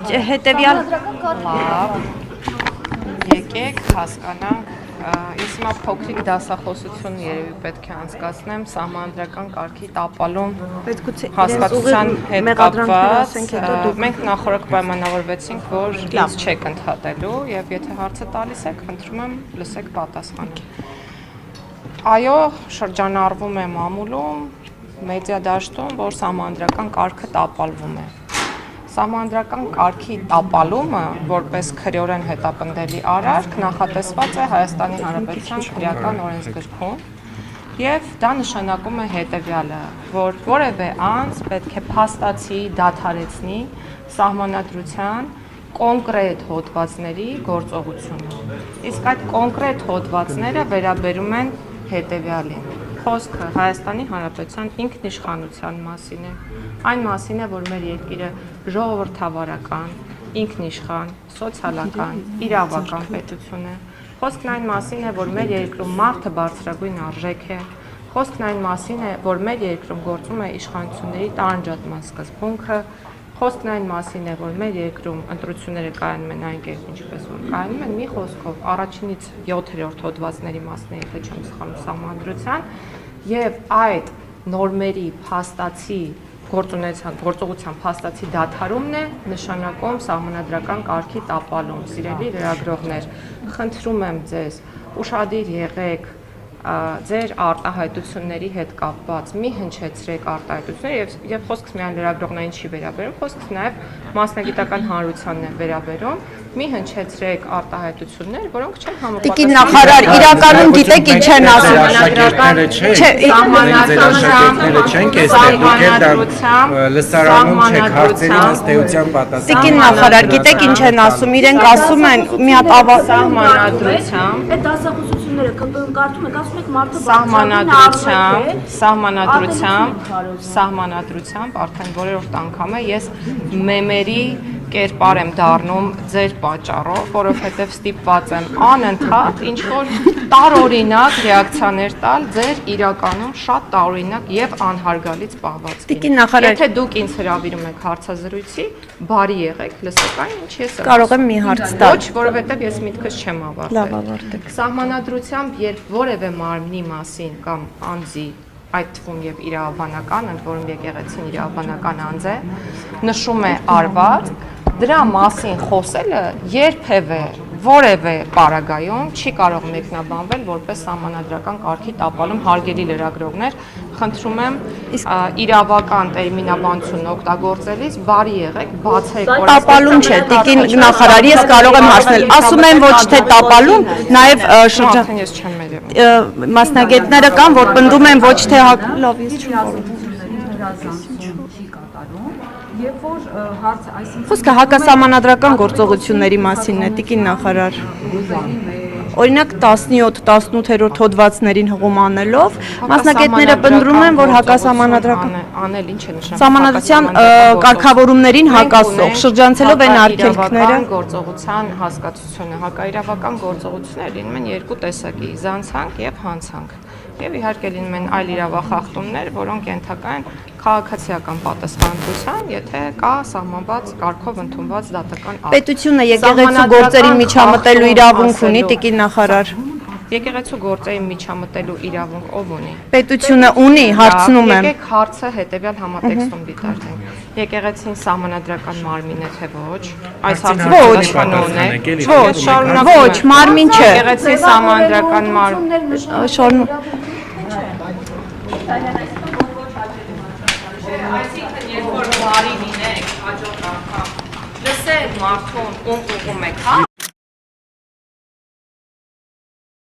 Հետևյալ Լավ, եկեք հասկանանք, ես հիմա փոքրիկ դասախոսություն երևի պետք է անցկացնեմ սահմանադրական կարգի տապալում հասկացության հետ կապված, մենք նախորդ պայմանավորվեցինք, որ ինձ չեք ընդհատելու և եթե հարցը տալիս եք, խնդրում եմ լսեք պատասխանը։ Այո, շրջանառվում է մամուլում, մեդիա դաշտում, որ սահմանադրական կարգը տապալվում է։ Սահմանադրական կարգի տապալումը, որպես քրեորեն հետապնդելի արարք, նախատեսված է Հայաստանի Հանրապետության քրեական օրենսգրքում և դա նշանակում է հետևյալը, որ որևէ անձ պետք է փաստացի դադարեցնի սահմանադրության կոնկրետ հոդվածների գործողությունը։ Իսկ այդ կոնկրետ հոդվածները վերաբերում են հետևյալին։ Խոսքը Հայաստանի Հանրապետության ինքնիշխանության մասին է, այն մասին է, որ մեր երկիրը ժողովրդավարական, ինքնիշխան, սոցիալական, իրավական պետություն է։ Խոսքն այն մասին է, որ մեր երկրում մարդը բարձրագույն արժեք է։ Խոսքն այն մասին է, որ մեր երկրում գործում է իշխանությունների տարանջատման սկզբունքը։ Խոսքն այն մասին է, որ մեր երկրում ընտրությունները կայանում են այն կերպ, ինչպես որ կայանում են, մի խոսքով առաջինից 7-րդ հոդվածների մասն է, եթե չեմ սխալվում, սահմանադրության, եւ այդ նորմերի փաստացի գործողության փաստացի դադարումն է նշանակում սահմանադրական կարգի տապալում։ Սիրելի լրագրողներ, խնդրում եմ ձեզ, ուշադիր եղեք ձեր արտահայտությունների հետ կապված, մի հնչեցրեք արտահայտությունները եւ խոսքս միայն լրագրողներին չի վերաբերում, խոսքս նաեւ մասնագիտական հանրությանն է վերաբերում, մի հնչեցրեք արտահայտություններ, որոնք չեն համապատասխանում։ Տիկին նախարար, իրականում գիտեք ինչ են ասում։ Տիկին նախարար, գիտեք ինչ են ասում, իրենք ասում են մի հատ սահմանադրությամբ այդ դասախոսությունները կարդում եք, ասում եք մարդը սահմանադրությամբ արդեն որերորդ անգամ է ես մեմերի կերպար եմ դառնում ձեր պատճառով, որովհետև ստիպված եմ անընդհատ ինչ-որ տարօրինակ ռեակցիաներ տալ ձեր իրականում շատ տարօրինակ եւ անհարգալից պահվածքին։ Եթե դուք ինձ հրավիրում եք հարցազրույցի, բարի եղեք, լսեք այն, ինչ ես կարող եմ մի հարց տալ։ Ոչ, որովհետև ես միտքս չեմ ավարտել։ Լավ, ավարտեք։ Սահմանադրությամբ, երբ որևէ մարմնի մասին կամ անձի այդ թվում եւ իրավաբանական, ընդ որում եկեղեցին իրավաբանական անձ է, նշում է արված, դրա մասին խոսելը երբևէ որևէ պարագայում չի կարող մեկնաբանվել որպես սահմանադրական կարգի տապալում, հարգելի լրագրողներ, խնդրում եմ իրավական տերմինաբանություն օգտագործելիս բարի եղեք, բացեք տապալում չէ, տիկին նախարար, ես կարող եմ հարցնել, ասում են ոչ թե տապալում, նաև արդեն ես չեմ երևում։ Մասնագետները կան, որ պնդում են ոչ թե լավ, ես չեմ Երբ որ հարցը, այսինքն խոսքը հակասահմանադրական գործողությունների մասինն է, տիկին նախարար։ Օրինակ 17-18-րդ հոդվածներին հղում անելով, մասնագետները պնդում են, որ հակասահմանադրական անել ինչ է նշանակում սահմանադրության կարգավորումներին հակասող, շրջանցելով այն արգելքները գործողության հասկացությունը, հակաիրավական գործողությունները լինում են երկու տեսակի՝ զանցանք եւ հանցանք։ Եվ իհարկե լինում են այլ իրավախախտումներ, որոնք ենթակա են քաղաքացիական պատասխանատվության, եթե կա սահմանված կարգով ընդունված դատական ակտ։ Պետությունը եկեղեցու գործերին միջամտելու իրավունք ունի, տիկին նախարար։ Եկեղեցու գործերին միջամտելու իրավունք ով ունի։ Պետությունը ունի, հարցնում եմ։ Եկեք հարցը հետևյալ համատեքստում դիտարկենք։ Եկեղեցին սահմանադրական մարմին է թե ոչ։ Այս հարցը ոչ, մարմին չէ։ Եկեղեցին սահմանադրական մարմին Այսինքն երբ որ բարի լինեք, հաջորդ անգամ լսեք մարդուն, ում ուղում եք, հա,